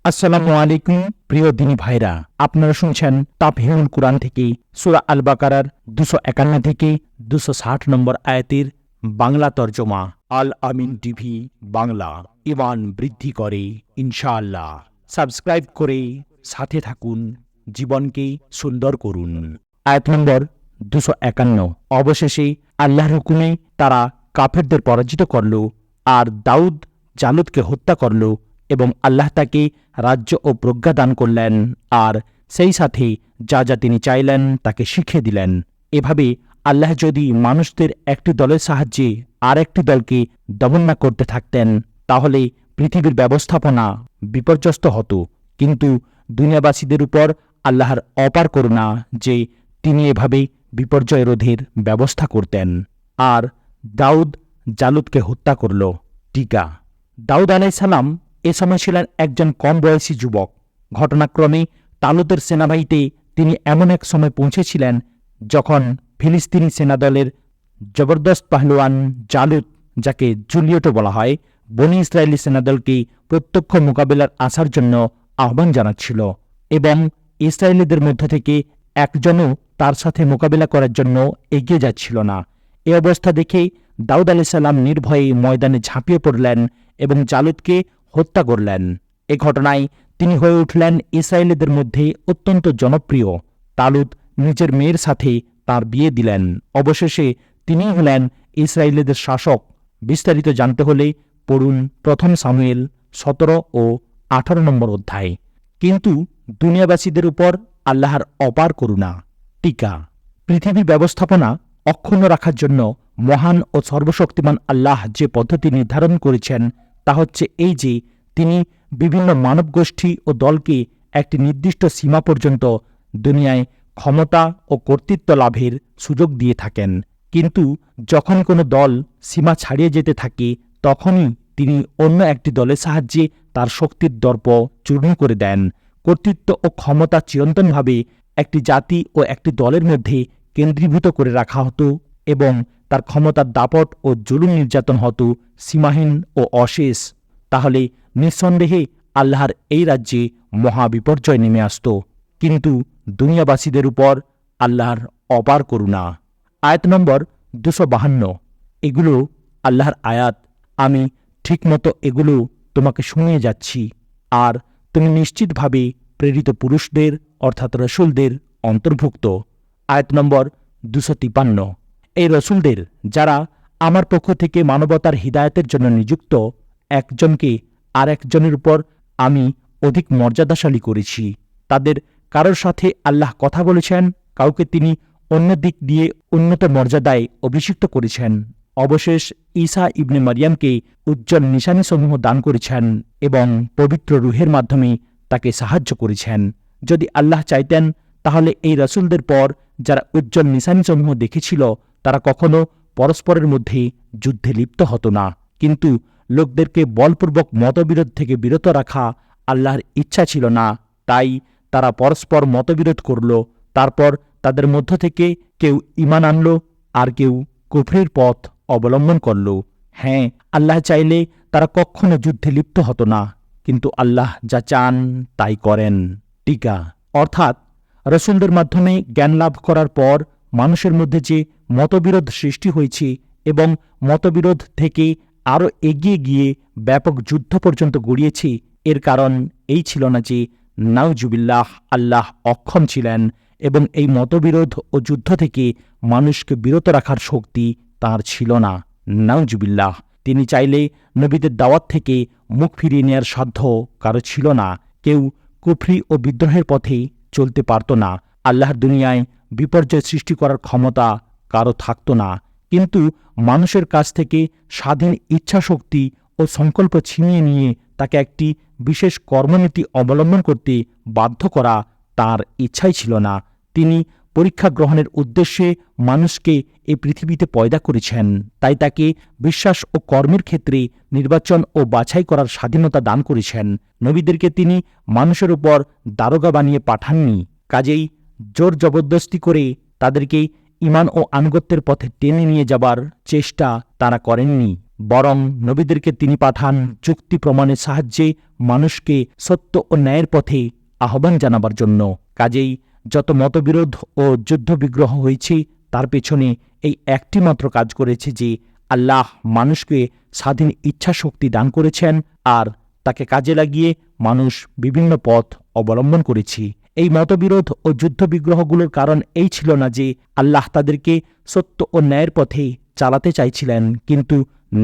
আসসালামু আলাইকুম প্রিয় দিনী ভাইরা, আপনারা শুনছেন তাফহিমুল কুরআন থেকে সূরা আল বাকারার 251 থেকে 260 নম্বর আয়াতের বাংলা তর্জমা। আল আমিন টিভি বাংলা, ঈমান বৃদ্ধি করে ইনশাআল্লাহ। সাবস্ক্রাইব করে সাথে থাকুন, জীবনকে সুন্দর করুন। আয়াত নম্বর 251। অবশেষে আল্লাহর হুকুমে তারা কাফেরদের পরাজিত করল, আর দাউদ জালুদকে হত্যা করল, এবং আল্লাহ তাকে রাজ্য ও প্রজ্ঞা দান করলেন, আর সেই সাথে যা যা তিনি চাইলেন তাকে শিখিয়ে দিলেন। এভাবে আল্লাহ যদি মানুষদের একটি দলের সাহায্যে আর একটি দলকে দমন না করতে থাকতেন, তাহলে পৃথিবীর ব্যবস্থাপনা বিপর্যস্ত হতো। কিন্তু দুনিয়াবাসীদের উপর আল্লাহর অপার করুণা যে তিনি এভাবে বিপর্যয় রোধের ব্যবস্থা করতেন। আর দাউদ জালুদকে হত্যা করল। টিকা: দাউদ আলাইহিস সালাম এ সময় ছিলেন একজন কম বয়সী যুবক। ঘটনাক্রমে তালুতের সেনাবাহিনীতে তিনি এমন এক সময় পৌঁছেছিলেন যখন ফিলিস্তিনি সেনাদলের জবরদস্ত পাহলওয়ান জালুত, যাকে জুলিয়েটও বলা হয়, বনি ইসরায়েলি সেনাদলকে প্রত্যক্ষ মোকাবিলার আসার জন্য আহ্বান জানাচ্ছিল, এবং ইসরায়েলিদের মধ্য থেকে একজনও তার সাথে মোকাবিলা করার জন্য এগিয়ে যাচ্ছিল না। এ অবস্থা দেখে দাউদ আলাইহিস সালাম নির্ভয়ে ময়দানে ঝাঁপিয়ে পড়লেন এবং জালুতকে হত্যা করলেন। এ ঘটনায় তিনি হয়ে উঠলেন ইসরায়েলিদের মধ্যে অত্যন্ত জনপ্রিয়। তালুত নিজের মেয়ের সাথে তার বিয়ে দিলেন। অবশেষে তিনি হলেন ইসরায়েলিদের শাসক। বিস্তারিত জানতে হলে পড়ুন প্রথম সামুয়েল 17 ও 18 নম্বর অধ্যায়। কিন্তু দুনিয়াবাসীদের উপর আল্লাহর অপার করুণা। টিকা: পৃথিবী ব্যবস্থাপনা অক্ষুণ্ণ রাখার জন্য মহান ও সর্বশক্তিমান আল্লাহ যে পদ্ধতি নির্ধারণ করেছেন তা হচ্ছে এই যে তিনি বিভিন্ন মানব গোষ্ঠী ও দলকে একটি নির্দিষ্ট সীমা পর্যন্ত দুনিয়ায় ক্ষমতা ও কর্তৃত্ব লাভের সুযোগ দিয়ে থাকেন। কিন্তু যখন কোনো দল সীমা ছাড়িয়ে যেতে থাকে, তখনই তিনি অন্য একটি দলের সাহায্যে তার শক্তির দর্প চূর্ণ করে দেন। কর্তৃত্ব ও ক্ষমতা চিরন্তনভাবে একটি জাতি ও একটি দলের মধ্যে কেন্দ্রীভূত করে রাখা হতো, এবং তার ক্ষমতার দাপট ও জুলুম নির্যাতন হতো সীমাহীন ও অশেষ। তাহলে নিঃসন্দেহে আল্লাহর এই রাজ্যে মহাবিপর্যয় নেমে আসত। কিন্তু দুনিয়াবাসীদের উপর আল্লাহর অপার করুণা। আয়াত নম্বর 252। এগুলো আল্লাহর আয়াত। আমি ঠিকমতো এগুলো তোমাকে শুনিয়ে যাচ্ছি, আর তুমি নিশ্চিতভাবে প্রেরিত পুরুষদের অর্থাৎ রসুলদের অন্তর্ভুক্ত। আয়াত নম্বর 253। এই রসুলদের, যারা আমার পক্ষ থেকে মানবতার হিদায়াতের জন্য নিযুক্ত, একজনকে আর একজনের উপর আমি অধিক মর্যাদাশালী করেছি। তাদের কারোর সাথে আল্লাহ কথা বলেছেন, কাউকে তিনি অন্য দিক দিয়ে উন্নত মর্যাদায় অভিষিক্ত করেছেন। অবশেষ ঈসা ইবনে মারিয়ামকে উজ্জ্বল নিশানীসমূহ দান করেছেন এবং পবিত্র রূহের মাধ্যমে তাকে সাহায্য করেছেন। যদি আল্লাহ চাইতেন, তাহলে এই রসুলদের পর যারা উজ্জ্বল নিশানীসমূহ দেখেছিল, তারা কখনো পরস্পরের মধ্যে যুদ্ধে লিপ্ত হতো না। কিন্তু লোকদেরকে বলপূর্বক মতবিরোধ থেকে বিরত রাখা আল্লাহর ইচ্ছা ছিল না, তাই তারা পরস্পর মতবিরোধ করল। তারপর তাদের মধ্য থেকে কেউ ঈমান আনল, আর কেউ কুফরের পথ অবলম্বন করল। হ্যাঁ, আল্লাহ চাইলে তারা কখনো যুদ্ধে লিপ্ত হতো না, কিন্তু আল্লাহ যা চান তাই করেন। টিকা: অর্থাৎ রসুলদের মাধ্যমে জ্ঞান লাভ করার পর মানুষের মধ্যে যে মতবিরোধ সৃষ্টি হয়েছে, এবং মতবিরোধ থেকে আরও এগিয়ে গিয়ে ব্যাপক যুদ্ধ পর্যন্ত গড়িয়েছে, এর কারণ এই ছিল না যে নাউজুবিল্লাহ আল্লাহ অক্ষম ছিলেন, এবং এই মতবিরোধ ও যুদ্ধ থেকে মানুষকে বিরত রাখার শক্তি তাঁর ছিল না। নাউজুবিল্লাহ। তিনি চাইলে নবীদের দাওয়াত থেকে মুখ ফিরিয়ে নেয়ার সাধ্য কারো ছিল না। কেউ কুফরি ও বিদ্রোহের পথে চলতে পারত না। আল্লাহর দুনিয়ায় বিপর্যয় সৃষ্টি করার ক্ষমতা কারো থাকত না। কিন্তু মানুষের কাছ থেকে স্বাধীন ইচ্ছাশক্তি ও সংকল্প ছিনিয়ে নিয়ে তাকে একটি বিশেষ কর্মনীতি অবলম্বন করতে বাধ্য করা তার ইচ্ছাই ছিল না। তিনি পরীক্ষা গ্রহণের উদ্দেশ্যে মানুষকে এই পৃথিবীতে পয়দা করেছেন, তাই তাকে বিশ্বাস ও কর্মের ক্ষেত্রে নির্বাচন ও বাছাই করার স্বাধীনতা দান করেছেন। নবীদেরকে তিনি মানুষের উপর দারোগা বানিয়ে পাঠাননি। কাজেই জোর জবরদস্তি করে তাদেরকে ঈমান ও আনুগত্যের পথে টেনে নিয়ে যাবার চেষ্টা তারা করেননি। বরং নবীদেরকে তিনি পাঠান যুক্তি প্রমাণের সাহায্যে মানুষকে সত্য ও ন্যায়ের পথে আহ্বান জানাবার জন্য। কাজেই যত মতবিরোধ ও যুদ্ধবিগ্রহ হয়েছে তার পেছনে এই একটি মাত্র কাজ করেছে যে আল্লাহ মানুষকে স্বাধীন ইচ্ছাশক্তি দান করেছেন, আর তাকে কাজে লাগিয়ে মানুষ বিভিন্ন পথ অবলম্বন করেছে। এই মতবিরোধ ও যুদ্ধবিগ্রহগুলোর কারণ এই ছিল না যে আল্লাহ তাদেরকে সত্য ও ন্যায়ের পথে চালাতে চাইছিলেন, কিন্তু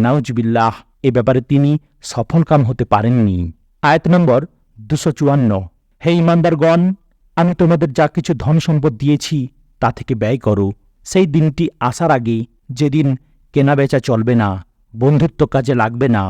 নাউজুবিল্লাহ, এ ব্যাপারে তিনি সফলকাম হতে পারেননি। আয়াত নম্বর 254। হে ঈমানদারগণ, আমি তোমাদের যা কিছু ধন সম্পদ দিয়েছি তা থেকে ব্যয় করো সেই দিনটি আসার আগে, যেদিন কেনাবেচা চলবে না, বন্ধুত্ব কাজে লাগবে না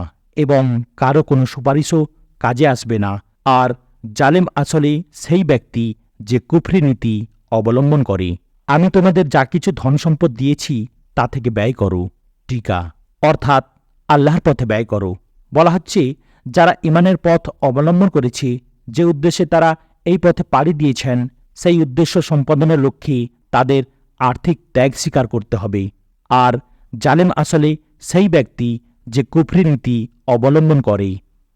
এবং কারো কোনো সুপারিশও কাজে আসবে না। আর জালেম আসলে সেই ব্যক্তি যে কুফরি নীতি অবলম্বন করে। আমি তোমাদের যা কিছু ধন সম্পদ দিয়েছি তা থেকে ব্যয় করো, টিকা অর্থাৎ আল্লাহর পথে ব্যয় করো। বলা হচ্ছে যারা ঈমানের পথ অবলম্বন করেছে, যে উদ্দেশ্যে তারা এই পথে পাড়ি দিয়েছেন, সেই উদ্দেশ্য সম্পাদনের লক্ষ্যে তাদের আর্থিক ত্যাগ স্বীকার করতে হবে। আর জালেম আসলে সেই ব্যক্তি যে কুফরি নীতি অবলম্বন করে,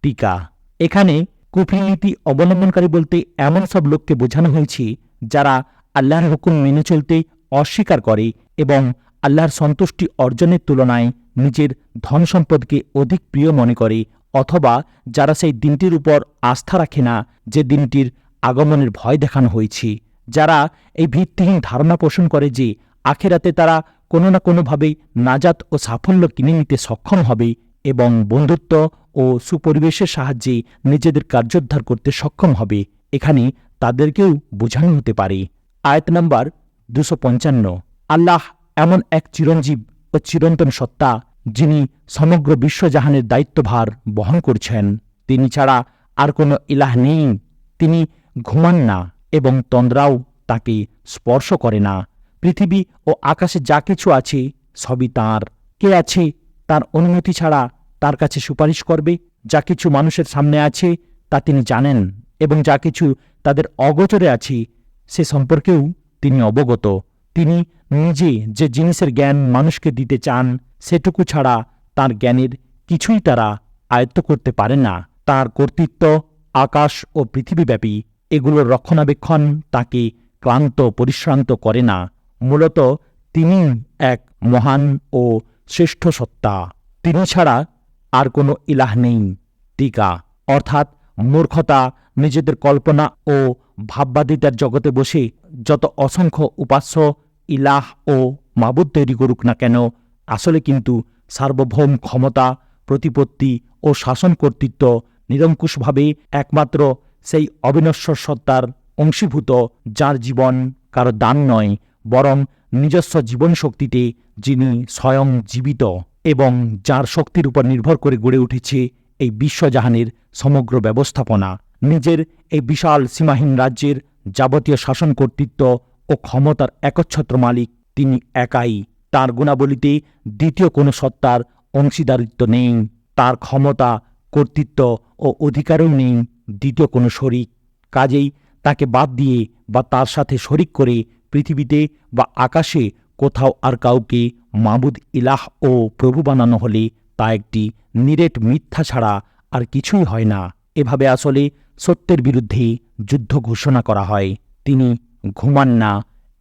টিকা এখানে কুফরি নীতি অবলম্বনকারী বলতে এমন সব লোককে বোঝানো হয়েছে যারা আল্লাহর হুকুম মেনে চলতে অস্বীকার করে এবং আল্লাহর সন্তুষ্টি অর্জনের তুলনায় নিজের ধন সম্পদকে অধিক প্রিয় মনে করে, অথবা যারা সেই দিনটির উপর আস্থা রাখে না যে দিনটির আগমনের ভয় দেখানো হয়েছে, যারা এই ভিত্তিহীন ধারণা পোষণ করে যে আখেরাতে তারা কোনো না কোনোভাবে নাজাত ও সাফল্য কিনে নিতে সক্ষম হবে এবং বন্ধুত্ব ও সুপরিবেশের সাহায্যে নিজেদের কার্যোদ্ধার করতে সক্ষম হবে। এখানে তাদেরকেও বোঝানো হতে পারে। আয়াত নম্বর 255। আল্লাহ এমন এক চিরঞ্জীব ও চিরন্তন সত্তা, যিনি সমগ্র বিশ্বজাহানের দায়িত্বভার বহন করছেন। তিনি ছাড়া আর কোনো ইলাহ নেই। তিনি ঘুমান না এবং তন্দ্রাও তাকে স্পর্শ করে না। পৃথিবী ও আকাশে যা কিছু আছে সবই তাঁর। কে আছে তার অনুমতি ছাড়া তার কাছে সুপারিশ করবে? যা কিছু মানুষের সামনে আছে তা তিনি জানেন, এবং যা কিছু তাদের অগোচরে আছে সে সম্পর্কেও তিনি অবগত। তিনি নিজে যে জিনিসের জ্ঞান মানুষকে দিতে চান সেটুকু ছাড়া তার জ্ঞানের কিছুই তারা আয়ত্ত করতে পারে না। তার কর্তৃত্ব আকাশ ও পৃথিবীব্যাপী, এগুলোর রক্ষণাবেক্ষণ তাকে ক্লান্ত পরিশ্রান্ত করে না। মূলত তিনি এক মহান ও শ্রেষ্ঠ সত্তা। তিনি ছাড়া আর কোনো ইলাহ নেই। টিকা অর্থাৎ মূর্খতা নিজেদের কল্পনা ও ভাববাদিতার জগতে বসে যত অসংখ্য উপাস্য ইলাহ ও মাবুদ তৈরি করুক না কেন, আসলে কিন্তু সার্বভৌম ক্ষমতা, প্রতিপত্তি ও শাসন কর্তৃত্ব নিরঙ্কুশভাবে একমাত্র সেই অবিনশ্বর সত্তার অংশীভূত, যার জীবন কারো দান নয়, বরং নিজস্ব জীবন শক্তিতে যিনি স্বয়ং জীবিত এবং যার শক্তির উপর নির্ভর করে গড়ে উঠেছে এই বিশ্বজাহানের সমগ্র ব্যবস্থাপনা। নিজের এই বিশাল সীমাহীন রাজ্যের যাবতীয় শাসন কর্তৃত্ব ও ক্ষমতার একচ্ছত্র মালিক তিনি একাই। তার গুণাবলীতে দ্বিতীয় কোনো সত্তার অংশীদারিত্ব নেই। তার ক্ষমতা, কর্তৃত্ব ও অধিকারও নেই দ্বিতীয় কোনো শরিক। কাজেই তাকে বাদ দিয়ে বা তার সাথে শরিক করে পৃথিবীতে বা আকাশে কোথাও আর কাউকে মাবুদ, ইলাহ ও প্রভু বানানো হলে তা একটি নিরেট মিথ্যা ছাড়া আর কিছুই হয় না। এভাবে আসলে সত্যের বিরুদ্ধে যুদ্ধ ঘোষণা করা হয়। তিনি ঘুমান না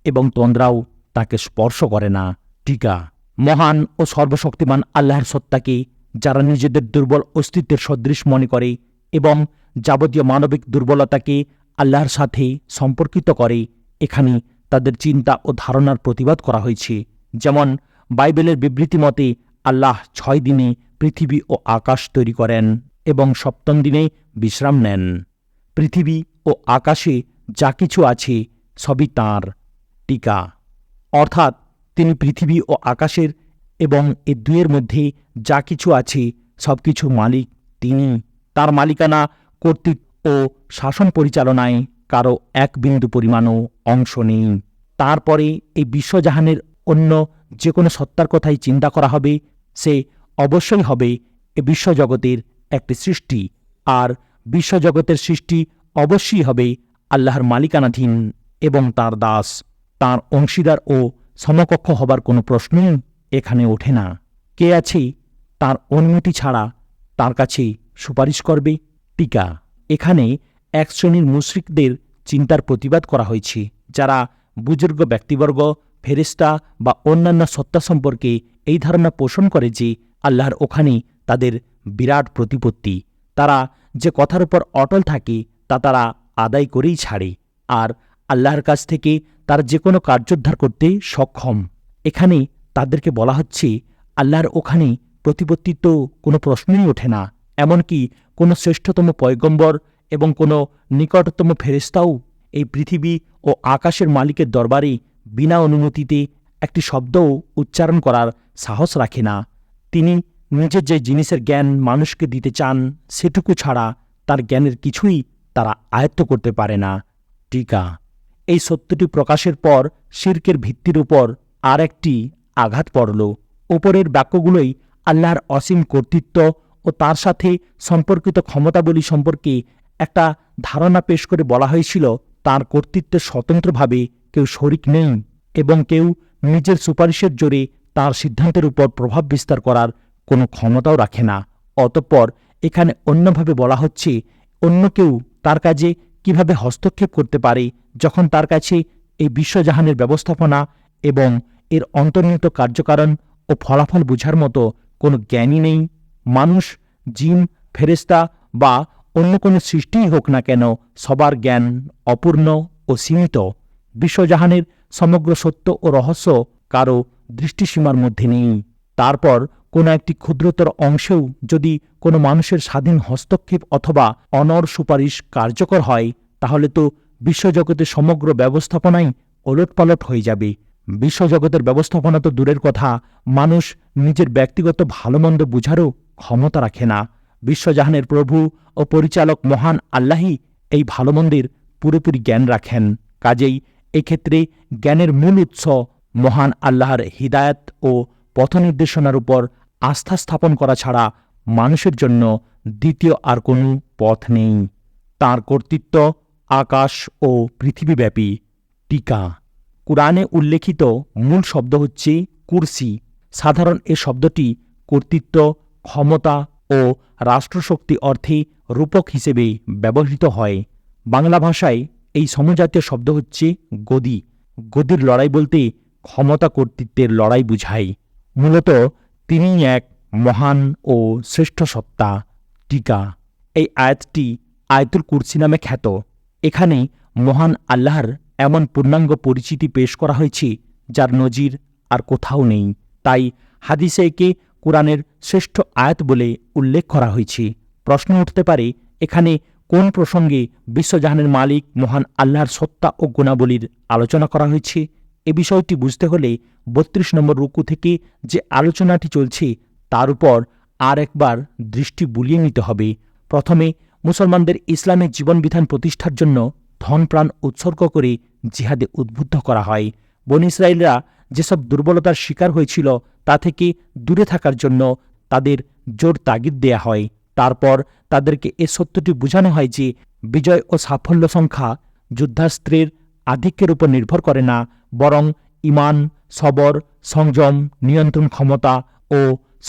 এবং তন্দ্রাও তাকে স্পর্শ করে না। টিকা মহান ও সর্বশক্তিমান আল্লাহর সত্তাকে যারা নিজেদের দুর্বল অস্তিত্বের সদৃশ মনে করে এবং যাবতীয় মানবিক দুর্বলতাকে আল্লাহর সাথে সম্পর্কিত করে, এখানে তাদের চিন্তা ও ধারণার প্রতিবাদ করা হয়েছে। যেমন বাইবেলের বিবৃতি মতে আল্লাহ 6 দিনে পৃথিবী ও আকাশ তৈরি করেন এবং 7ম দিনে বিশ্রাম নেন। পৃথিবী ও আকাশে যা কিছু আছে সবই তাঁর। টিকা অর্থাৎ তিনি পৃথিবী ও আকাশের এবং এ দুয়ের মধ্যে যা কিছু আছে সব কিছুর মালিক তিনি। তার মালিকানা, কর্তৃত্ব ও শাসন পরিচালনায় কারো এক বিন্দু পরিমাণও অংশ নেই। তারপরে এই বিশ্বজাহানের অন্য যে কোনো সত্তার কথাই চিন্তা করা হবে, সে অবশ্যই হবে এ বিশ্বজগতের একটি সৃষ্টি, আর বিশ্বজগতের সৃষ্টি অবশ্যই হবে আল্লাহর মালিকানাধীন এবং তার দাস। তার অংশীদার ও সমকক্ষ হবার কোনো প্রশ্নই এখানে ওঠে না। কে আছে তার অনুমতি ছাড়া তার কাছে সুপারিশ করবে? টিকা: এখানে এক শ্রেণীর মুশরিকদের চিন্তার প্রতিবাদ করা হয়েছে, যারা বুজুর্গ ব্যক্তিবর্গ, ফেরেশতা বা অন্যান্য সত্তা সম্পর্কে এই ধারণা পোষণ করে যে আল্লাহর ওখানে তাদের বিরাট প্রতিপত্তি। তারা যে কথার উপর অটল থাকে তা তারা আদায় করেই ছাড়ে, আর আল্লাহর কাছ থেকে তারা যে কোনো কার্যোদ্ধার করতে সক্ষম। এখানে তাদেরকে বলা হচ্ছে, আল্লাহর ওখানে প্রতিপত্তির তো কোনো প্রশ্নই ওঠে না। এমনকি কোনো শ্রেষ্ঠতম পয়গম্বর এবং কোনো নিকটতম ফেরেশতাও এই পৃথিবী ও আকাশের মালিকের দরবারে বিনা অনুমতিতে একটি শব্দও উচ্চারণ করার সাহস রাখে না। তিনি নিজের যে জিনিসের জ্ঞান মানুষকে দিতে চান সেটুকু ছাড়া তার জ্ঞানের কিছুই তারা আয়ত্ত করতে পারে না। টিকা: এই সত্যটি প্রকাশের পর শিরকের ভিত্তির উপর আর একটি আঘাত পড়ল। ওপরের বাক্যগুলোই আল্লাহর অসীম কর্তৃত্ব ও তার সাথে সম্পর্কিত ক্ষমতাবলী সম্পর্কে একটা ধারণা পেশ করে বলা হয়েছিল তার কর্তৃত্বের স্বতন্ত্রভাবে কেউ শরিক নেই এবং কেউ নিজের সুপারিশের জোরে তার সিদ্ধান্তের উপর প্রভাব বিস্তার করার কোনো ক্ষমতাও রাখে না। অতঃপর এখানে অন্যভাবে বলা হচ্ছে, অন্য কেউ তার কাজে কিভাবে হস্তক্ষেপ করতে পারে যখন তার কাছে এই বিশ্বজাহানের ব্যবস্থাপনা এবং এর অন্তর্নিহিত কার্যকারণ ও ফলাফল বোঝার মতো কোনো জ্ঞানই নেই। মানুষ, জিন, ফেরেশতা বা অন্য কোনো সৃষ্টিই হোক না কেন, সবার জ্ঞান অপূর্ণ ও সীমিত। বিশ্বজাহানের সমগ্র সত্য ও রহস্য কারও দৃষ্টিসীমার মধ্যে নেই। তারপর কোনো একটি ক্ষুদ্রতর অংশেও যদি কোনো মানুষের স্বাধীন হস্তক্ষেপ অথবা অনড় সুপারিশ কার্যকর হয়, তাহলে তো বিশ্বজগতের সমগ্র ব্যবস্থাপনাই ওলটপালট হয়ে যাবে। বিশ্বজগতের ব্যবস্থাপনা তো দূরের কথা, মানুষ নিজের ব্যক্তিগত ভালোমন্দ বুঝারও ক্ষমতা রাখে না। বিশ্বজাহানের প্রভু ও পরিচালক মহান আল্লাহই এই ভালোমন্দের পুরোপুরি জ্ঞান রাখেন। কাজেই এক্ষেত্রে জ্ঞানের মূল উৎস মহান আল্লাহর হিদায়াত ও পথনির্দেশনার উপর আস্থা স্থাপন করা ছাড়া মানুষের জন্য দ্বিতীয় আর কোনো পথ নেই। তাঁর কর্তৃত্ব আকাশ ও পৃথিবীব্যাপী। টিকা: কুরআনে উল্লেখিত মূল শব্দ হচ্ছে কুরসি। সাধারণ এ শব্দটি কর্তৃত্ব, ক্ষমতা ও রাষ্ট্রশক্তি অর্থে রূপক হিসেবে ব্যবহৃত হয়। বাংলা ভাষায় এই সমজাতীয় শব্দ হচ্ছে গদি। গদির লড়াই বলতে ক্ষমতা কর্তৃত্বের লড়াই বুঝায়। মূলত তিনিই এক মহান ও শ্রেষ্ঠ সত্তা। টিকা: এই আয়াতটি আয়াতুল কুরসি নামে খ্যাত। এখানে মহান আল্লাহর এমন পূর্ণাঙ্গ পরিচিতি পেশ করা হয়েছে যার নজির আর কোথাও নেই। তাই হাদিসে একে কুরআনের শ্রেষ্ঠ আয়াত বলে উল্লেখ করা হয়েছে। প্রশ্ন উঠতে পারে, এখানে কোন প্রসঙ্গে বিশ্বজাহানের মালিক মহান আল্লাহর সত্তা ও গুণাবলীর আলোচনা করা হয়েছে? এ বিষয়টি বুঝতে হলে ৩২ নম্বর রুকু থেকে যে আলোচনাটি চলছে তার উপর আর একবার দৃষ্টি বুলিয়ে নিতে হবে। প্রথমে মুসলমানদের ইসলামের জীবনবিধান প্রতিষ্ঠার জন্য ধন প্রাণ উৎসর্গ করে জিহাদে উদ্বুদ্ধ করা হয়। বনী ইসরায়েলরা যেসব দুর্বলতার শিকার হয়েছিল তা থেকে দূরে থাকার জন্য তাদের জোর তাগিদ দেয়া হয়। তারপর তাদেরকে এ সত্যটি বোঝানো হয় যে বিজয় ও সাফল্য সংখ্যা যুদ্ধাস্ত্রের আধিক্যের উপর নির্ভর করে না, বরং ঈমান, সবর, সংযম, নিয়ন্ত্রণ ক্ষমতা ও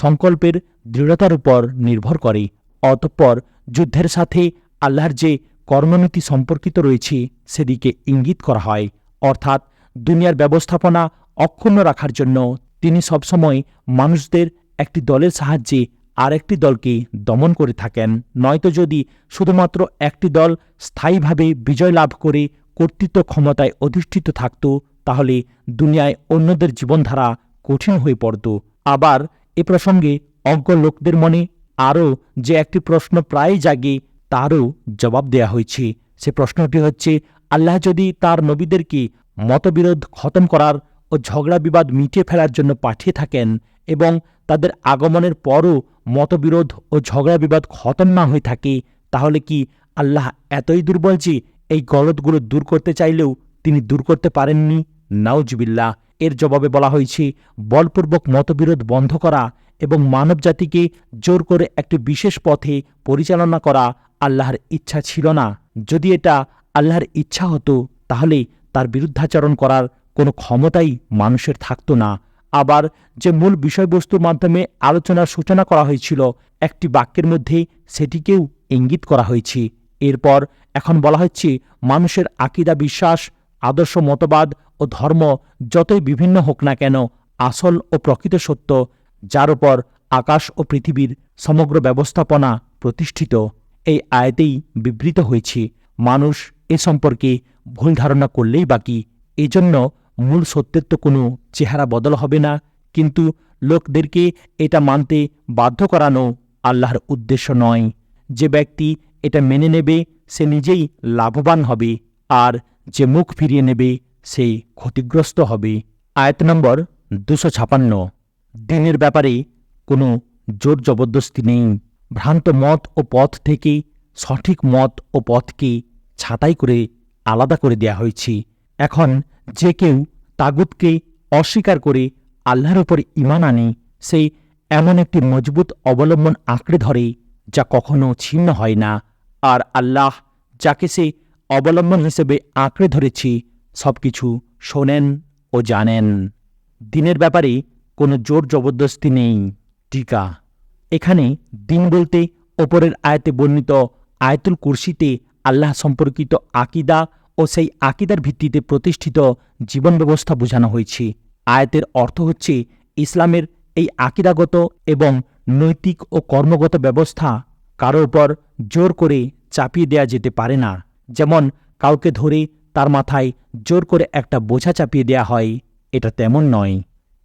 সংকল্পের দৃঢ়তার উপর নির্ভর করে। অতঃপর যুদ্ধের সাথে আল্লাহর যে কর্মনীতি সম্পর্কিত রয়েছে সেদিকে ইঙ্গিত করা হয়, অর্থাৎ দুনিয়ার ব্যবস্থাপনা অক্ষুণ্ণ রাখার জন্য তিনি সবসময় মানুষদের একটি দলের সাহায্যে আর একটি দলকে দমন করে থাকেন। নয়তো যদি শুধুমাত্র একটি দল স্থায়ীভাবে বিজয় লাভ করে কর্তৃত্ব ক্ষমতায় অধিষ্ঠিত থাকত, তাহলে দুনিয়ায় অন্যদের জীবনধারা কঠিন হয়ে পড়ত। আবার এ প্রসঙ্গে অজ্ঞ লোকদের মনে আরও যে একটি প্রশ্ন প্রায় জাগে তারও জবাব দেয়া হয়েছে। সে প্রশ্নটি হচ্ছে, আল্লাহ যদি তার নবীদেরকে মতবিরোধ খতম করার ও ঝগড়া বিবাদ মিটিয়ে ফেলার জন্য পাঠিয়ে থাকেন এবং তাদের আগমনের পরও মতবিরোধ ও ঝগড়া বিবাদ খতম না হয়ে থাকে, তাহলে কি আল্লাহ এতই দুর্বল যে এই গলদগুলো দূর করতে চাইলেও তিনি দূর করতে পারেননি? নাউজুবিল্লাহ। এর জবাবে বলা হয়েছে, বলপূর্বক মতবিরোধ বন্ধ করা এবং মানবজাতিকে জোর করে একটি বিশেষ পথে পরিচালনা করা আল্লাহর ইচ্ছা ছিল না। যদি এটা আল্লাহর ইচ্ছা হতো তাহলে তার বিরুদ্ধাচরণ করার কোনো ক্ষমতাই মানুষের থাকত না। আবার যে মূল বিষয়বস্তুর মাধ্যমে আলোচনার সূচনা করা হয়েছিল একটি বাক্যের মধ্যে সেটিকেও ইঙ্গিত করা হয়েছে। এরপর এখন বলা হচ্ছে মানুষের আকীদা, বিশ্বাস, আদর্শ, মতবাদ ও ধর্ম যতই বিভিন্ন হোক না কেন, আসল ও প্রকৃত সত্য যার উপর আকাশ ও পৃথিবীর সমগ্র ব্যবস্থাপনা প্রতিষ্ঠিত, এই আয়াতেই বিবৃত হয়েছে। মানুষ এ সম্পর্কে ভুল ধারণা করলেই বাকি। এজন্য মূল সত্যের তো কোনো চেহারা বদল হবে না, কিন্তু লোকদেরকে এটা মানতে বাধ্য করানো আল্লাহর উদ্দেশ্য নয়। যে ব্যক্তি এটা মেনে নেবে সে নিজেই লাভবান হবে, আর যে মুখ ফিরিয়ে নেবে সে ক্ষতিগ্রস্ত হবে। আয়াত নম্বর 256। দ্বীনের ব্যাপারে কোনো জোর জবরদস্তি নেই। ভ্রান্ত মত ও পথ থেকে সঠিক মত ও পথকে ছাঁটাই করে আলাদা করে দেয়া হয়েছে। এখন যে কেউ তাগুতকে অস্বীকার করে আল্লাহর উপর ঈমান আনে, সে এমন একটি মজবুত অবলম্বন আঁকড়ে ধরে যা কখনো ছিন্ন হয় না। আর আল্লাহ যাকে সে অবলম্বন হিসেবে আঁকড়ে ধরেছে সব কিছু শোনেন ও জানেন। দ্বীনের ব্যাপারে কোনো জোর জবরদস্তি নেই। টিকা: এখানে দ্বীন বলতে ওপরের আয়াতে বর্ণিত আয়াতুল কুরসিতে আল্লাহ সম্পর্কিত আকীদা ও সেই আকীদার ভিত্তিতে প্রতিষ্ঠিত জীবন ব্যবস্থা বোঝানো হয়েছে। আয়াতের অর্থ হচ্ছে ইসলামের এই আকীদাগত এবং নৈতিক ও কর্মগত ব্যবস্থা কারো উপর জোর করে চাপিয়ে দেয়া যেতে পারে না। যেমন কাউকে ধরে তার মাথায় জোর করে একটা বোঝা চাপিয়ে দেয়া হয়, এটা তেমন নয়।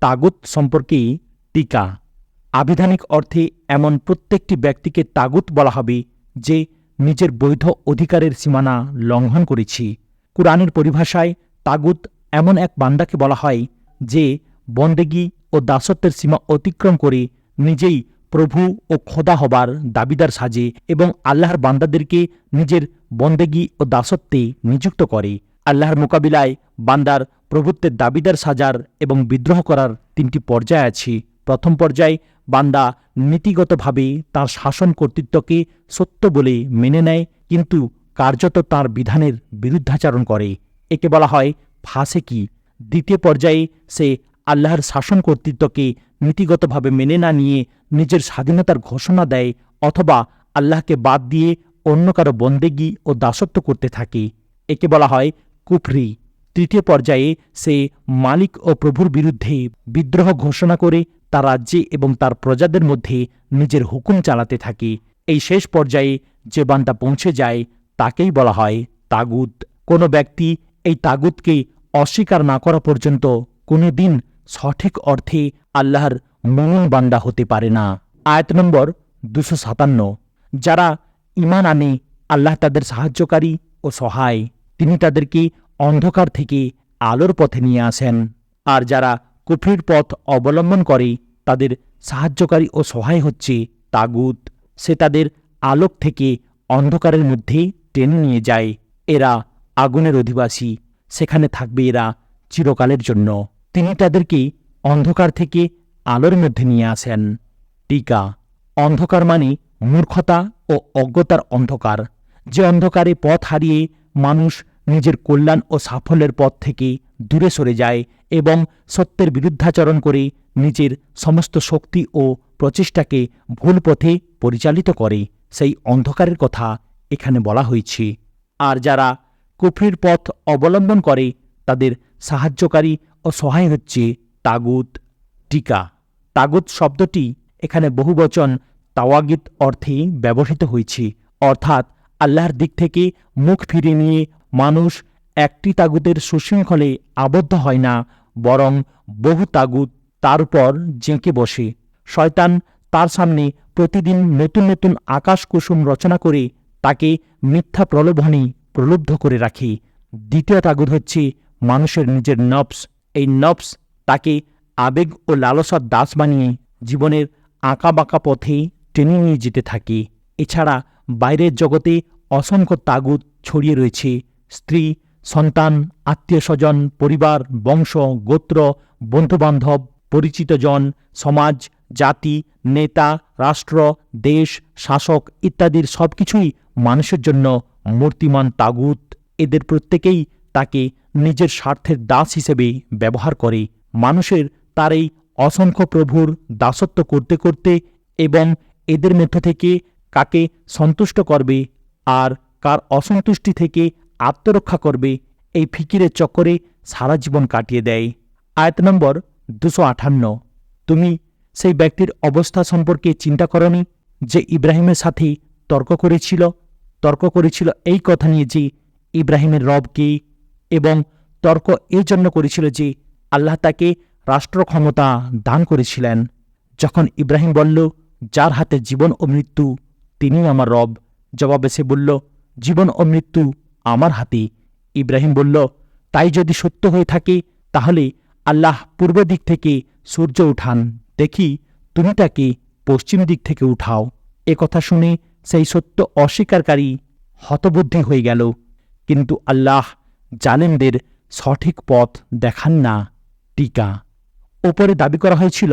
তাগুত সম্পর্কে টিকা: আবিধানিক অর্থে এমন প্রত্যেকটি ব্যক্তিকে তাগুত বলা হবে যে নিজের বৈধ অধিকারের সীমানা লঙ্ঘন করেছে। কুরআনের পরিভাষায় তাগুত এমন এক বান্দাকে বলা হয় যে বন্দেগী ও দাসত্বের সীমা অতিক্রম করে নিজেই প্রভু ও খোদা হবার দাবিদার সাজে এবং আল্লাহর বান্দাদেরকে নিজের বন্দেগী ও দাসত্বে নিযুক্ত করে। আল্লাহর মোকাবিলায় বান্দার প্রভুত্বের দাবিদার সাজার এবং বিদ্রোহ করার তিনটি পর্যায় আছে। প্রথম পর্যায়ে বান্দা নীতিগতভাবে তার শাসন কর্তৃত্বকে সত্য বলে মেনে নেয়, কিন্তু কার্যত তার বিধানের বিরুদ্ধাচরণ করে। একে বলা হয় ফাসেকি। দ্বিতীয় পর্যায়ে সে আল্লাহর শাসন কর্তৃত্বকে নীতিগতভাবে মেনে না নিয়ে নিজের স্বাধীনতার ঘোষণা দেয় অথবা আল্লাহকে বাদ দিয়ে অন্য কারো বন্দেগী ও দাসত্ব করতে থাকে। একে বলা হয় কুফরি। তৃতীয় পর্যায়ে সে মালিক ও প্রভুর বিরুদ্ধে বিদ্রোহ ঘোষণা করে তার রাজ্যে এবং তার প্রজাদের মধ্যে নিজের হুকুম চালাতে থাকে। এই শেষ পর্যায়ে যে বান্দা পৌঁছে যায় তাকেই বলা হয় তাগুত। কোনো ব্যক্তি এই তাগুতকে অস্বীকার না করা পর্যন্ত কোনো দিন সঠিক অর্থে আল্লাহর মুমিন বান্দা হতে পারে না। আয়াত নম্বর 257। যারা ঈমান আনে আল্লাহ তাদের সাহায্যকারী ও সহায়, তিনি তাদেরকে অন্ধকার থেকে আলোর পথে নিয়ে আসেন। আর যারা কুফরির পথ অবলম্বন করে তাদের সাহায্যকারী ও সহায় হচ্ছে তাগুত। সে তাদের আলোক থেকে অন্ধকারের মধ্যে টেনে নিয়ে যায়। এরা আগুনের অধিবাসী, সেখানে থাকবে এরা চিরকালের জন্য। তিনি তাদেরকে অন্ধকার থেকে আলোর মধ্যে নিয়ে আসেন। টিকা: অন্ধকার মানে মূর্খতা ও অজ্ঞতার অন্ধকার। যে অন্ধকারে পথ হারিয়ে মানুষ নিজের কল্যাণ ও সাফল্যের পথ থেকে দূরে সরে যায় এবং সত্যের বিরুদ্ধাচরণ করে নিজের সমস্ত শক্তি ও প্রচেষ্টাকে ভুল পথে পরিচালিত করে, সেই অন্ধকারের কথা এখানে বলা হয়েছে। আর যারা কুফরির পথ অবলম্বন করে তাদের সাহায্যকারী ও সহায় হচ্ছে তাগুত। টিকা: তাগুত শব্দটি এখানে বহুবচন তাওয়াগিত অর্থে ব্যবহৃত হয়েছে, অর্থাৎ আল্লাহর দিক থেকে মুখ ফিরিয়ে নিয়ে মানুষ একটি তাগুতের সুশৃঙ্খলে আবদ্ধ হয় না, বরং বহু তাগুত তার উপর জেঁকে বসে। শয়তান তার সামনে প্রতিদিন নতুন নতুন আকাশ কুসুম রচনা করে তাকে মিথ্যা প্রলোভনে প্রলুব্ধ করে রাখে। দ্বিতীয় তাগুত হচ্ছে মানুষের নিজের নফস। এই নফস তাকে আবেগ ও লালসার দাস বানিয়ে জীবনের আঁকাবাঁকা পথে টেনে নিয়ে যেতে থাকে। এছাড়া বাইরের জগতে অসংখ্য তাগুত ছড়িয়ে রয়েছে। স্ত্রী, সন্তান, আত্মীয় স্বজন, পরিবার, বংশ, গোত্র, বন্ধুবান্ধব, পরিচিতজন, সমাজ, জাতি, নেতা, রাষ্ট্র, দেশ, শাসক ইত্যাদির সবকিছুই মানুষের জন্য মূর্তিমান তাগুত। এদের প্রত্যেকেই তাকে নিজের স্বার্থের দাস হিসেবে ব্যবহার করে। মানুষের তার এই অসংখ্য প্রভুর দাসত্ব করতে করতে এবং এদের মধ্য থেকে কাকে সন্তুষ্ট করবে আর কার অসন্তুষ্টি থেকে আত্মরক্ষা করবে, এই ফিকিরের চক্করে সারা জীবন কাটিয়ে দেয়। আয়াত নম্বর 258। তুমি সেই ব্যক্তির অবস্থা সম্পর্কে চিন্তা করনি যে ইব্রাহিমের সাথে তর্ক করেছিল এই কথা নিয়ে যে ইব্রাহিমের রব কে, এবং তর্ক এই জন্য করেছিল যে আল্লাহ তাকে রাষ্ট্র ক্ষমতা দান করেছিলেন। যখন ইব্রাহিম বলল, যার হাতে জীবন ও মৃত্যু তিনি আমার রব, জবাবে সে বলল, জীবন ও মৃত্যু আমার হাতে। ইব্রাহিম বলল, তাই যদি সত্য হয়ে থাকে তাহলে আল্লাহ পূর্ব দিক থেকে সূর্য উঠান, দেখি তুমি তাকে পশ্চিম দিক থেকে উঠাও। এ কথা শুনে সেই সত্য অস্বীকারী হতবুদ্ধি হয়ে গেল। কিন্তু আল্লাহ জালেমদের সঠিক পথ দেখান না। টিকা। ওপরে দাবি করা হয়েছিল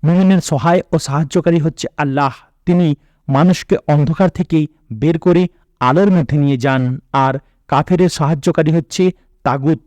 মুমিনের সহায় ও সাহায্যকারী হচ্ছে আল্লাহ। তিনি মানুষকে অন্ধকার থেকে বের করে আলোর মধ্যে নিয়ে যান, আর কাফেরের সাহায্যকারী হচ্ছে তাগুত,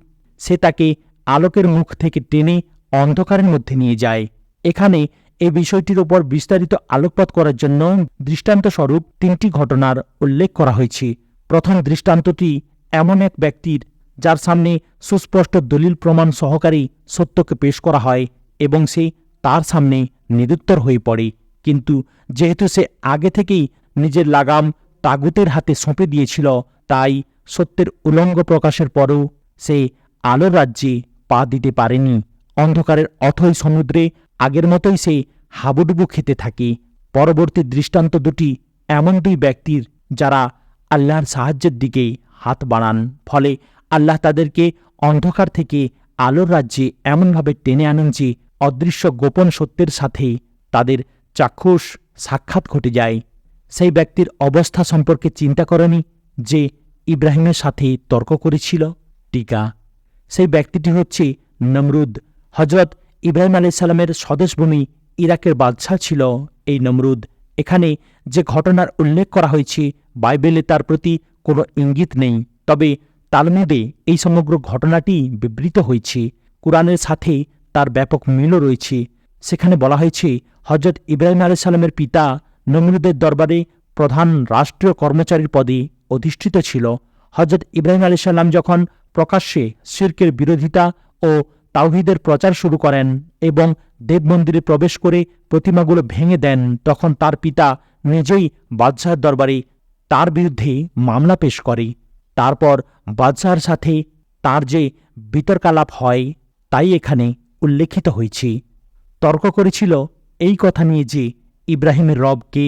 সে তাকে আলোকের মুখ থেকে টেনে অন্ধকারের মধ্যে নিয়ে যায়। এখানে এই বিষয়টির উপর বিস্তারিত আলোকপাত করার জন্য দৃষ্টান্তস্বরূপ 3টি ঘটনার উল্লেখ করা হয়েছে। প্রথম দৃষ্টান্তটি এমন এক ব্যক্তির যার সামনে সুস্পষ্ট দলিল প্রমাণ সহকারী সত্যকে পেশ করা হয় এবং সে তার সামনে নিরুত্তর হয়ে পড়ে। কিন্তু যেহেতু সে আগে থেকেই নিজের লাগাম তাগুতের হাতে সঁপে দিয়েছিল, তাই সত্যের উলঙ্গ প্রকাশের পরও সে আলোর রাজ্যে পা দিতে পারেনি। অন্ধকারের অথই সমুদ্রে আগের মতোই সে হাবুডুবু খেতে থাকে। পরবর্তী দৃষ্টান্ত দুটি এমন দুই ব্যক্তির যারা আল্লাহর সাহায্যের দিকে হাত বাড়ান, ফলে আল্লাহ তাদেরকে অন্ধকার থেকে আলোর রাজ্যে এমনভাবে টেনে আনেন যে অদৃশ্য গোপন সত্যের সাথে তাদের চাক্ষুষ সাক্ষাৎ ঘটে যায়। সেই ব্যক্তির অবস্থা সম্পর্কে চিন্তা করেনি যে ইব্রাহিমের সাথে তর্ক করেছিল। টিকা। সেই ব্যক্তিটি হচ্ছে নমরুদ। হজরত ইব্রাহিম আলাইহিসসালামের স্বদেশভূমি ইরাকের বাদশাহ ছিল এই নমরুদ। এখানে যে ঘটনার উল্লেখ করা হয়েছে বাইবেলে তার প্রতি কোনো ইঙ্গিত নেই, তবে তালমুদে এই সমগ্র ঘটনাটি বিবৃত হয়েছে। কুরআনের সাথে তার ব্যাপক মিলও রয়েছে। সেখানে বলা হয়েছে হজরত ইব্রাহিম আলাইহিসসালামের পিতা নমরুদের দরবারে প্রধান রাষ্ট্রীয় কর্মচারীর পদে অধিষ্ঠিত ছিল। হজরত ইব্রাহিম আলাইহিসসালাম যখন প্রকাশ্যে শিরকের বিরোধিতা ও তাওহীদের প্রচার শুরু করেন এবং দেব মন্দিরে প্রবেশ করে প্রতিমাগুলো ভেঙে দেন, তখন তার পিতা নিজেই বাদশাহের দরবারে তার বিরুদ্ধে মামলা পেশ করে। তারপর বাদশাহের সাথে তার যে বিতর্কালাপ হয় তাই এখানে উল্লেখিত হয়েছে। তর্ক করেছিল এই কথা নিয়ে যে ইব্রাহিমের রব কে,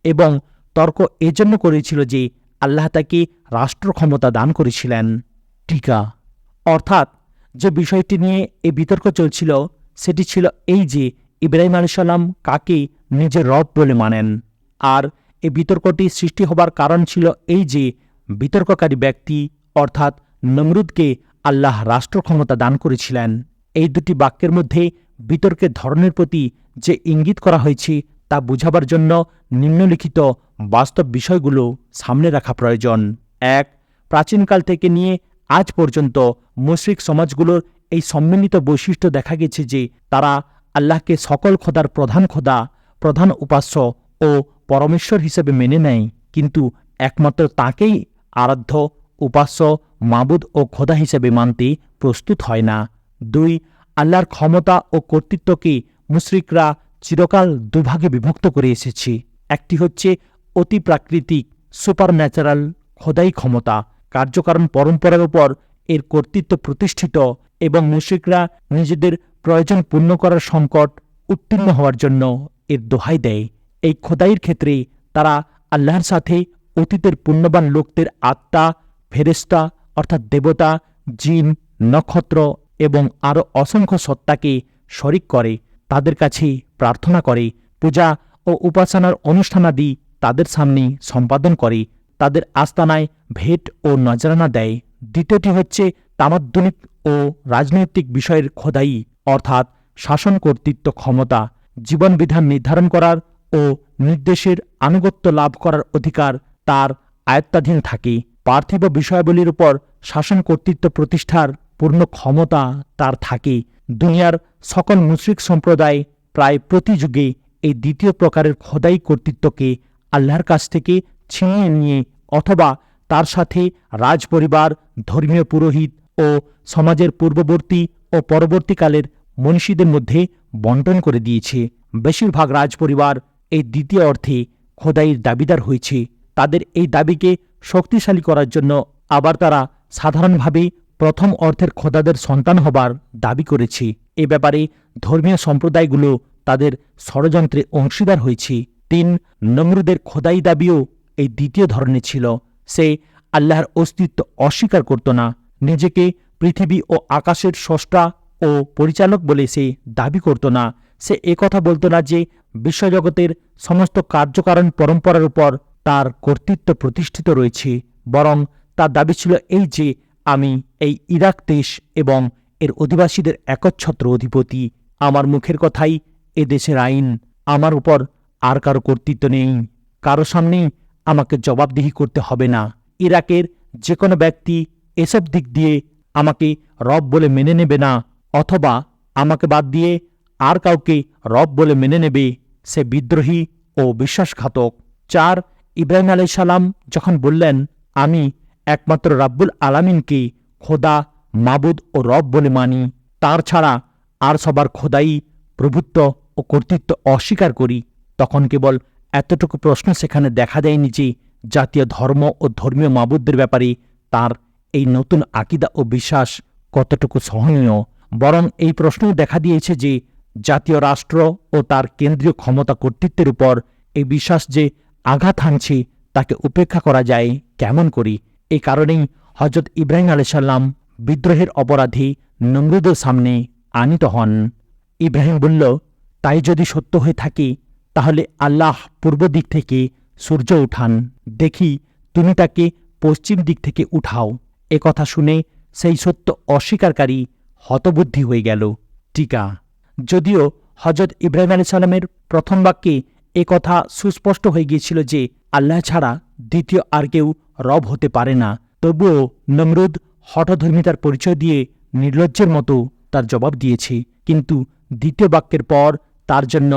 এবং তর্ক এজন্য করেছিল যে আল্লাহ তাকে রাষ্ট্র ক্ষমতা দান করেছিলেন। টিকা। অর্থাৎ যে বিষয়টি নিয়ে এই বিতর্ক চলছিল সেটি ছিল এই যে ইব্রাহিম আলাইহিসসালাম কাকে নিজের রব বলে মানেন। আর এই বিতর্কটি সৃষ্টি হবার কারণ ছিল এই যে বিতর্ককারী ব্যক্তি অর্থাৎ নমরুদকে আল্লাহ রাষ্ট্র ক্ষমতা দান করেছিলেন। এই দুটি বাক্যের মধ্যে বিতর্কের ধরনের প্রতি যে ইঙ্গিত করা হয়েছে তা বোঝাবার জন্য নিম্নলিখিত বাস্তব বিষয়গুলো সামনে রাখা প্রয়োজন। 1. প্রাচীনকাল থেকে নিয়ে আজ পর্যন্ত মুশরিক সমাজগুলোর এই সম্মিলিত বৈশিষ্ট্য দেখা গেছে যে তারা আল্লাহকে সকল খোদার প্রধান খোদা, প্রধান উপাস্য ও পরমেশ্বর হিসেবে মেনে নেয়, কিন্তু একমাত্র তাকেই আরাধ্য, উপাস্য, মাবুদ ও খোদা হিসেবে মানতে প্রস্তুত হয় না। 2. আল্লাহর ক্ষমতা ও কর্তৃত্বকে মুশরিকরা চিরকাল দুভাগে বিভক্ত করে এসেছে। একটি হচ্ছে অতি প্রাকৃতিক সুপারন্যাচারাল খোদাই ক্ষমতা, কার্যকারণ পরম্পরার উপর এর কর্তৃত্ব প্রতিষ্ঠিত, এবং মুশরিকরা নিজেদের প্রয়োজন পূর্ণ করার সংকট উত্তীর্ণ হওয়ার জন্য এর দোহাই দেয়। এই খোদাইয়ের ক্ষেত্রে তারা আল্লাহর সাথে অতীতের পুণ্যবান লোকদের আত্মা, ফেরেশতা অর্থাৎ দেবতা, জিন, নক্ষত্র এবং আরও অসংখ্য সত্তাকে শরিক করে, তাদের কাছে প্রার্থনা করে, পূজা ও উপাসনার অনুষ্ঠানাদি তাদের সামনে সম্পাদন করে, তাদের আস্তানায় ভেট ও নজরানা দেয়। দ্বিতীয়টি হচ্ছে তামাদ্দুনিক ও রাজনৈতিক বিষয়ের খোদাই অর্থাৎ শাসন কর্তৃত্ব ক্ষমতা, জীবনবিধান নির্ধারণ করার ও নির্দেশের আনুগত্য লাভ করার অধিকার তার আয়ত্তাধীন থাকে। পার্থিব বিষয়াবলীর উপর শাসন কর্তৃত্ব প্রতিষ্ঠার পূর্ণ ক্ষমতা তার থাকে। দুনিয়ার সকল মুশরিক সম্প্রদায় প্রায় প্রতি যুগে এই দ্বিতীয় প্রকারের খোদাই কর্তৃত্বকে আল্লাহর কাছ থেকে ছিনিয়ে নিয়ে অথবা তার সাথে রাজপরিবার, ধর্মীয় পুরোহিত ও সমাজের পূর্ববর্তী ও পরবর্তীকালের মনীষীদের মধ্যে বণ্টন করে দিয়েছে। বেশিরভাগ রাজপরিবার এই দ্বিতীয় অর্থে খোদাইয়ের দাবিদার হয়েছে। তাদের এই দাবিকে শক্তিশালী করার জন্য আবার তারা সাধারণভাবে প্রথম অর্থের খোদাদের সন্তান হবার দাবি করেছে। এ ব্যাপারে ধর্মীয় সম্প্রদায়গুলো তাদের ষড়যন্ত্রে অংশীদার হয়েছে। ৩. নমরুদের খোদাই দাবিও এই দ্বিতীয় ধরনের ছিল। সে আল্লাহর অস্তিত্ব অস্বীকার করত না। নিজেকে পৃথিবী ও আকাশের স্রষ্টা ও পরিচালক বলে সে দাবি করত না। সে একথা বলত না যে বিশ্বজগতের সমস্ত কার্যকারণ পরম্পরার উপর তার কর্তৃত্ব প্রতিষ্ঠিত রয়েছে, বরং তার দাবি ছিল এই যে আমি এই ইরাক দেশ এবং এর অধিবাসীদের একচ্ছত্র অধিপতি। আমার মুখের কথাই এ দেশের আইন। আমার উপর আর কারো কর্তৃত্ব নেই। কারো সামনেই আমাকে জবাবদিহি করতে হবে না। ইরাকের যে কোনো ব্যক্তি এসব দিক দিয়ে আমাকে রব বলে মেনে নেবে না, অথবা আমাকে বাদ দিয়ে আর কাউকে রব বলে মেনে নেবে, সে বিদ্রোহী ও বিশ্বাসঘাতক। ৪. ইব্রাহিম আলাইহিস সালাম যখন বললেন, আমি একমাত্র রাব্বুল আলামিনকে খোদা, মাবুদ ও রব বলে মানি, তার ছাড়া আর সবার খোদাই, প্রভুত্ব ও কর্তৃত্ব অস্বীকার করি, তখন কেবল এতটুকু প্রশ্ন সেখানে দেখা দেয়নি যে জাতীয় ধর্ম ও ধর্মীয় মাবুদদের ব্যাপারে তার এই নতুন আকিদা ও বিশ্বাস কতটুকু সহনীয়, বরং এই প্রশ্নও দেখা দিয়েছে যে জাতীয় রাষ্ট্র ও তার কেন্দ্রীয় ক্ষমতা কর্তৃত্বের উপর এই বিশ্বাস যে আঘাত হানছে তাকে উপেক্ষা করা যায় কেমন করি। এই কারণেই হজরত ইব্রাহিম আলাইহিস সালাম বিদ্রোহের অপরাধী নমরুদের সামনে আনীত হন। ইব্রাহিম বলল, তাই যদি সত্য হয়ে থাকে তাহলে আল্লাহ পূর্ব দিক থেকে সূর্য উঠান, দেখি তুমি তাকে পশ্চিম দিক থেকে উঠাও। এ কথা শুনে সেই সত্য অস্বীকারী হতবুদ্ধি হয়ে গেল। টিকা: যদিও হজরত ইব্রাহিম আলাইহিস সালামের প্রথম বাক্যে এ কথা সুস্পষ্ট হয়ে গিয়েছিল যে আল্লাহ ছাড়া দ্বিতীয় আর কেউ রব হতে পারে না, তবুও নমরুদ হঠধর্মিতার পরিচয় দিয়ে নির্লজ্জের মতো তার জবাব দিয়েছে। কিন্তু দ্বিতীয় বাক্যের পর তার জন্য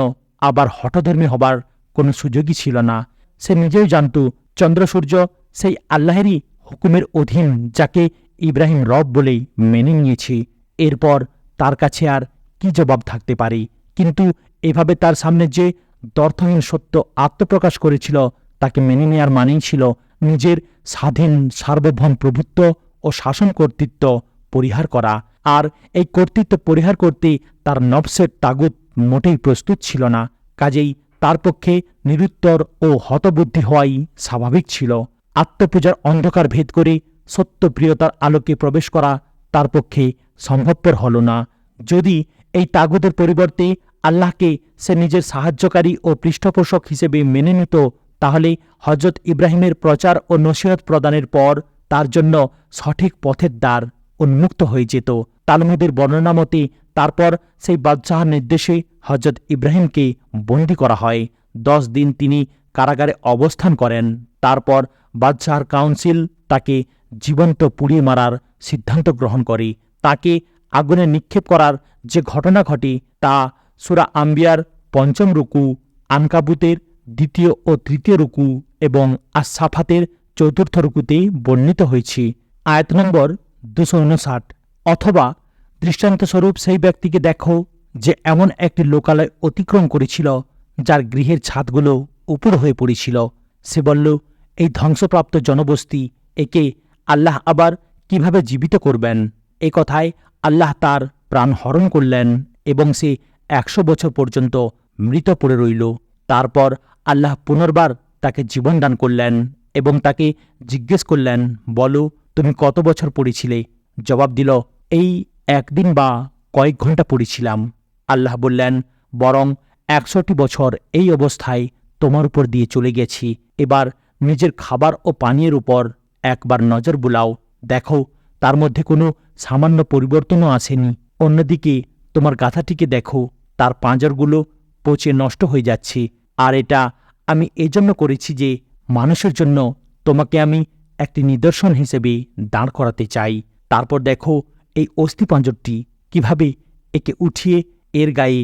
আবার হঠধর্মী হবার কোনো সুযোগই ছিল না। সে নিজেও জানত চন্দ্র সূর্য সেই আল্লাহেরই হুকুমের অধীন, যাকে ইব্রাহিম রব বলেই মেনে নিয়েছে। এরপর তার কাছে আর কি জবাব থাকতে পারে? কিন্তু এভাবে তার সামনে যে দ্ব্যর্থহীন সত্য আত্মপ্রকাশ করেছিল তাকে মেনে নেওয়ার মানেই ছিল নিজের স্বাধীন সার্বভৌম প্রভুত্ব ও শাসন কর্তৃত্ব পরিহার করা। আর এই কর্তৃত্ব পরিহার করতে তার নফসের তাগুত মোটেই প্রস্তুত ছিল না। কাজেই তার পক্ষে নিরুত্তর ও হতবুদ্ধি হওয়াই স্বাভাবিক ছিল। আত্মপূজার অন্ধকার ভেদ করে সত্যপ্রিয়তার আলোকে প্রবেশ করা তার পক্ষে সম্ভবপর হল না। যদি এই তাগুতের পরিবর্তে আল্লাহকে সে নিজের সাহায্যকারী ও পৃষ্ঠপোষক হিসেবে মেনে নিত, তাহলে হজরত ইব্রাহিমের প্রচার ও নসিহত প্রদানের পর তার জন্য সঠিক পথের দ্বার উন্মুক্ত হয়ে যেত। তালমুদের বর্ণনা মতে তারপর সেই বাদশাহর নির্দেশে হজরত ইব্রাহিমকে বন্দী করা হয়। 10 দিন তিনি কারাগারে অবস্থান করেন। তারপর বাদশাহর কাউন্সিল তাকে জীবন্ত পুড়িয়ে মারার সিদ্ধান্ত গ্রহণ করে। তাকে আগুনে নিক্ষেপ করার যে ঘটনা ঘটে তা সূরা আম্বিয়ার 5ম রুকু, আনকাবুতের 2য় ও 3য় রুকু এবং আস-সাফাতের 4র্থ রুকুতে বর্ণিত হয়েছে। আয়াত নম্বর 259। অথবা দৃষ্টান্তস্বরূপ সেই ব্যক্তিকে দেখো যে এমন একটি লোকালয় অতিক্রম করেছিল যার গৃহের ছাদগুলো উপর হয়ে পড়েছিল। সে বলল, এই ধ্বংসপ্রাপ্ত জনবস্তি, একে আল্লাহ আবার কিভাবে জীবিত করবেন? এ কথায় আল্লাহ তার প্রাণ হরণ করলেন এবং সে 100 বছর পর্যন্ত মৃত পড়ে রইল। তারপর আল্লাহ পুনর্বার তাকে জীবন দান করলেন এবং তাকে জিজ্ঞেস করলেন, বলো তুমি কত বছর পড়েছিলে? জবাব দিল, এই একদিন বা কয়েক ঘন্টা পড়েছিলাম। আল্লাহ বললেন, বরং 100টি বছর এই অবস্থায় তোমার উপর দিয়ে চলে গেছি। এবার নিজের খাবার ও পানীয়ের উপর একবার নজর বুলাও, দেখো তার মধ্যে কোনো সামান্য পরিবর্তনও আসেনি। অন্যদিকে তোমার গাধাটিকে দেখো, তার পাঁজরগুলো পচে নষ্ট হয়ে যাচ্ছে। আর এটা আমি এজন্য করেছি যে মানুষের জন্য তোমাকে আমি একটি নিদর্শন হিসেবে দাঁড় করাতে চাই। তারপর দেখো এই অস্থিপাঁজরটি কিভাবে, একে উঠিয়ে এর গায়ে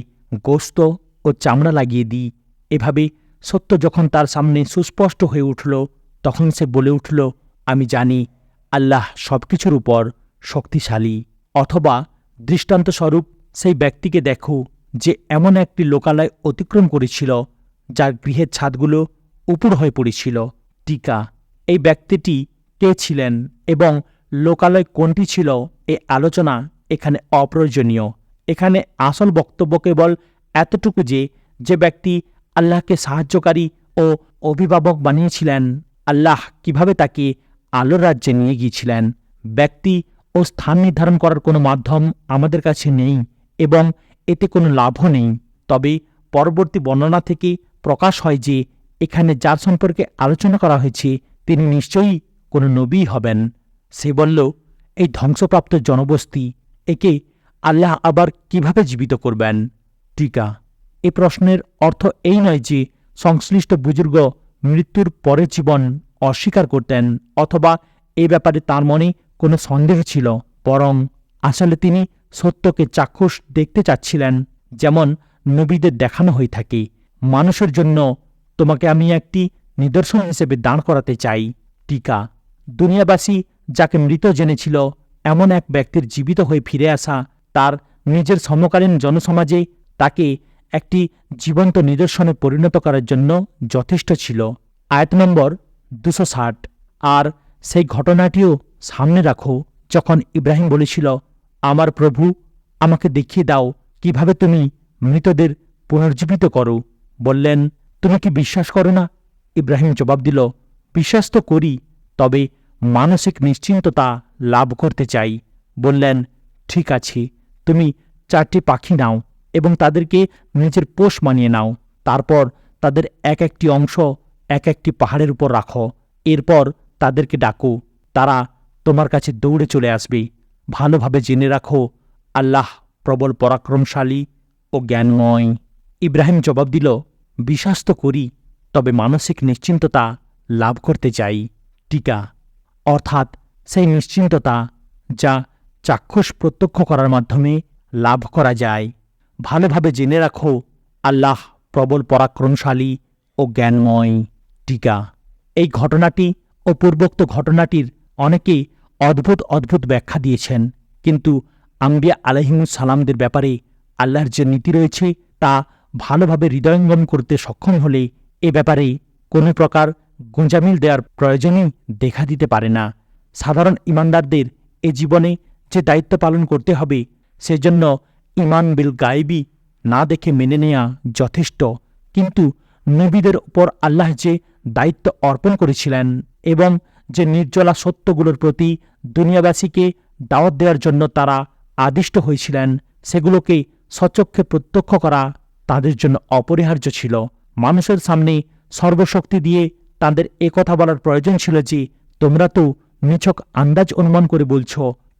গোশত ও চামড়া লাগিয়ে দিই। এভাবে সত্য যখন তার সামনে সুস্পষ্ট হয়ে উঠল, তখন সে বলে উঠল, আমি জানি আল্লাহ সব কিছুর উপর শক্তিশালী। অথবা দৃষ্টান্তস্বরূপ সেই ব্যক্তিকে দেখো যে এমন একটি লোকালয় অতিক্রম করেছিল যার গৃহের ছাদগুলো উপুড় হয়ে পড়েছিল। টিকা: এই ব্যক্তিটি কে ছিলেন এবং লোকালয় কোনটি ছিল এই আলোচনা এখানে অপ্রয়োজনীয়। এখানে আসল বক্তব্য কেবল এতটুকু যে ব্যক্তি আল্লাহকে সাহায্যকারী ও অভিভাবক বানিয়েছিলেন, আল্লাহ কিভাবে তাকে আলোর রাজ্যে নিয়ে গিয়েছিলেন। ব্যক্তি ও স্থান নির্ধারণ করার কোনো মাধ্যম আমাদের কাছে নেই এবং এতে কোনো লাভও নেই। তবে পরবর্তী বর্ণনা থেকে প্রকাশ হয় যে এখানে যার সম্পর্কে আলোচনা করা হয়েছে তিনি নিশ্চয়ই কোনো নবী হবেন। সে বলল, এই ধ্বংসপ্রাপ্ত জনবস্তি, একে আল্লাহ আবার কিভাবে জীবিত করবেন? টিকা: এ প্রশ্নের অর্থ এই নয় যে সংশ্লিষ্ট বুজুর্গ মৃত্যুর পরের জীবন অস্বীকার করতেন অথবা এ ব্যাপারে তার মনে কোনো সন্দেহ ছিল, বরং আসলে তিনি সত্যকে চাক্ষুষ দেখতে চাচ্ছিলেন, যেমন নবীদের দেখানো হয়ে থাকে। মানুষের জন্য তোমাকে আমি একটি নিদর্শন হিসেবে দাঁড় করাতে চাই। টিকা: দুনিয়াবাসী যাকে মৃত জেনেছিল, এমন এক ব্যক্তির জীবিত হয়ে ফিরে আসা তার নিজের সমকালীন জনসমাজে তাকে একটি জীবন্ত নিদর্শনে পরিণত করার জন্য যথেষ্ট ছিল। আয়াত নম্বর 260। আর সেই ঘটনাটিও সামনে রাখো যখন ইব্রাহিম বলেছিল, আমার প্রভু, আমাকে দেখিয়ে দাও কিভাবে তুমি মৃতদের পুনর্জীবিত করো। বললেন, তুমি কি বিশ্বাস করো না? ইব্রাহিম জবাব দিল, বিশ্বাস তো করি, তবে মানসিক নিশ্চিন্ততা লাভ করতে চাই। বললেন, ঠিক আছে, তুমি 4টি পাখি নাও এবং তাদেরকে নিজের পোষ মানিয়ে নাও। তারপর তাদের এক একটি অংশ এক একটি পাহাড়ের উপর রাখো। এরপর তাদেরকে ডাকো, তারা তোমার কাছে দৌড়ে চলে আসবে। ভালোভাবে জেনে রাখো, আল্লাহ প্রবল পরাক্রমশালী ও জ্ঞানময়। ইব্রাহিম জবাব দিল, বিশ্বাস তো করি, তবে মানসিক নিশ্চিন্ততা লাভ করতে চাই। টিকা: অর্থাৎ সেই নিশ্চিন্ততা যা চাক্ষুষ প্রত্যক্ষ করার মাধ্যমে লাভ করা যায়। ভালোভাবে জেনে রাখো, আল্লাহ প্রবল পরাক্রমশালী ও জ্ঞানময়। টিকা: এই ঘটনাটি ও পূর্বোক্ত ঘটনাটির অনেকে অদ্ভুত অদ্ভুত ব্যাখ্যা দিয়েছেন, কিন্তু আম্বিয়া আলাইহিমুস সালামদের ব্যাপারে আল্লাহর যে নীতি রয়েছে তা ভালোভাবে হৃদয়ঙ্গম করতে সক্ষম হলে এ ব্যাপারে কোনো প্রকার গুঞ্জামিল দেওয়ার প্রয়োজনই দেখা দিতে পারে না। সাধারণ ইমানদারদের এ জীবনে যে দায়িত্ব পালন করতে হবে, সেজন্য ইমান বিল গায়েবী না দেখে মেনে নেয়া যথেষ্ট। কিন্তু নবীদের উপর আল্লাহ যে দায়িত্ব অর্পণ করেছিলেন এবং যে নির্জলা সত্যগুলোর প্রতি দুনিয়াবাসীকে দাওয়াত দেওয়ার জন্য তারা আদিষ্ট হয়েছিলেন, সেগুলোকে সচক্ষে প্রত্যক্ষ করা তাদের জন্য অপরিহার্য ছিল। মানুষের সামনে সর্বশক্তি দিয়ে তাদের একথা বলার প্রয়োজন ছিল যে, তোমরা তো নিছক আন্দাজ অনুমান করে বলছ,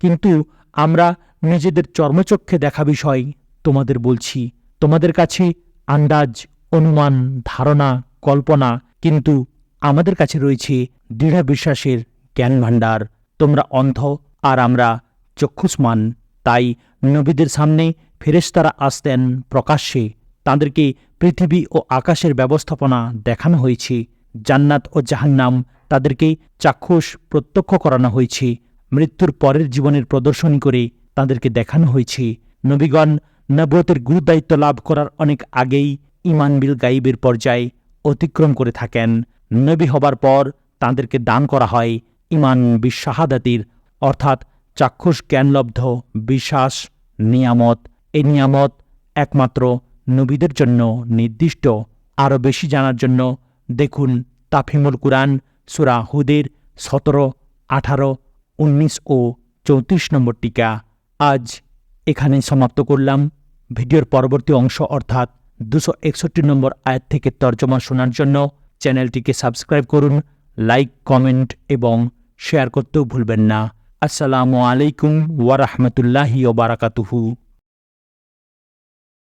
কিন্তু আমরা নিজেদের চর্মচক্ষে দেখা বিষয় তোমাদের বলছি। তোমাদের কাছে আন্দাজ, অনুমান, ধারণা, কল্পনা, কিন্তু আমাদের কাছে রয়েছে দৃঢ় বিশ্বাসের জ্ঞান ভাণ্ডার। তোমরা অন্ধ আর আমরা চক্ষুষ্মান। তাই নবীদের সামনে ফেরেশতারা আসতেন প্রকাশ্যে। তাদেরকে পৃথিবী ও আকাশের ব্যবস্থাপনা দেখানো হয়েছে। জান্নাত ও জাহান্নাম তাদেরকে চাক্ষুষ প্রত্যক্ষ করানো হয়েছে। মৃত্যুর পরের জীবনের প্রদর্শনী করে তাদেরকে দেখানো হয়েছে। নবীগণ নবুয়তের গুরুদায়িত্ব লাভ করার অনেক আগেই ঈমান বিল গাইবের পর্যায়ে অতিক্রম করে থাকেন। নবী হবার পর তাঁদেরকে দান করা হয় ঈমান বিশ শাহাদাতির, অর্থাৎ চাক্ষুষ জ্ঞানলব্ধ বিশ্বাস নিয়ামত। এই নিয়ামত একমাত্র নবীদের জন্য নির্দিষ্ট। আরও বেশি জানার জন্য দেখুন তাফহিমুল কুরআন সূরা হুদের 17, 18, 19 ও 34 নম্বর টিকা। আজ এখানেই সমাপ্ত করলাম। ভিডিওর পরবর্তী অংশ অর্থাৎ 261 নম্বর আয়াত থেকে তর্জমা শোনার জন্য চ্যানেলটিকে সাবস্ক্রাইব করুন, লাইক, কমেন্ট এবং শেয়ার করতেও ভুলবেন না। আসসালামু আলাইকুম ওয়া রাহমাতুল্লাহি ওয়া বারাকাতুহু।